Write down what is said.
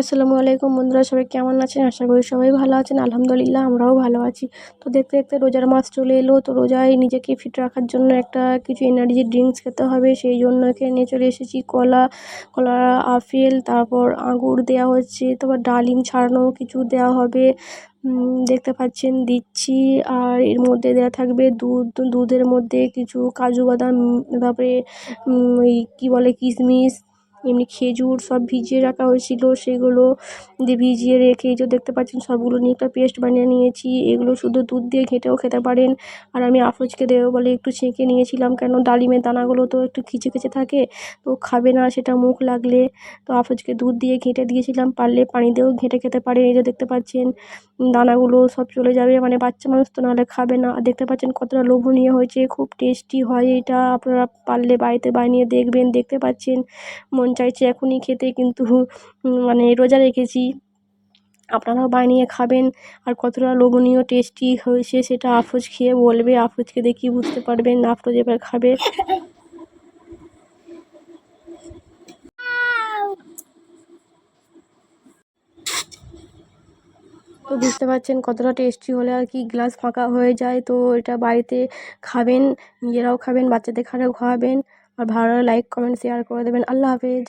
আসসালামু আলাইকুম বন্ধুরা, সবাই কেমন আছেন? আশা করি সবাই ভালো আছেন। আলহামদুলিল্লাহ আমরাও ভালো আছি। তো দেখতে দেখতে রোজার মাস চলে এলো। তো রোজায় নিজেকে ফিট রাখার জন্য একটা কিছু এনার্জি ড্রিঙ্কস খেতে হবে, সেই জন্য এখানে নিয়ে চলে এসেছি কলা, আপেল, তারপর আঙুর দেওয়া হচ্ছে, তারপর ডালিম ছাড়ানো কিছু দেওয়া হবে। দেখতে পাচ্ছেন দিচ্ছি। আর এর মধ্যে দেওয়া থাকবে দুধের মধ্যে কিছু কাজু বাদাম, তারপরে ওই কী বলে কিশমিশ, এমনি খেজুর সব ভিজিয়ে রাখা হয়েছিল, সেগুলো দিয়ে ভিজিয়ে রেখে এই যে দেখতে পাচ্ছেন সবগুলো নিয়ে একটা পেস্ট বানিয়ে নিয়েছি। এগুলো শুধু দুধ দিয়ে ঘেঁটেও খেতে পারেন। আর আমি আফরোজকে দেবো বলে একটু ছেঁকে নিয়েছিলাম, কেন ডালিমের দানাগুলো তো একটু খিচে খিচে থাকে, তো খাবে না সেটা মুখ লাগলে। তো আফরোজকে দুধ দিয়ে ঘেঁটে দিয়েছিলাম, পারলে পানি দিয়েও ঘেঁটে খেতে পারে। এই যে দেখতে পাচ্ছেন দানাগুলো সব চলে যাবে, মানে বাচ্চা মানুষ তো নাহলে খাবে না। আর দেখতে পাচ্ছেন কতটা লোভনীয় হয়েছে, খুব টেস্টি হয় এটা। আপনারা পারলে বাড়িতে বানিয়ে দেখবেন। দেখতে পাচ্ছেন মন চাইছে এখনই খেতে, কিন্তু মানে রোজা রেখেছি। আপনারাও বানিয়ে খাবেন। আর কতটা লোভনীয় টেস্টি হয়েছে সেটা আফরোজ খেয়ে বলবে। আফরোজকে দেখি বুঝতে পারবেন, আফরোজ এবার খাবে। তো বুঝতে পারছেন কতটা টেস্টি হলে আর কি গ্লাস ফাঁকা হয়ে যায়। তো এটা বাড়িতে খাবেন, নিজেরাও খাবেন, বাচ্চাদের খাওয়াবেন। আর ভালো লাইক কমেন্ট শেয়ার করে দেবেন। আল্লাহ হাফেজ।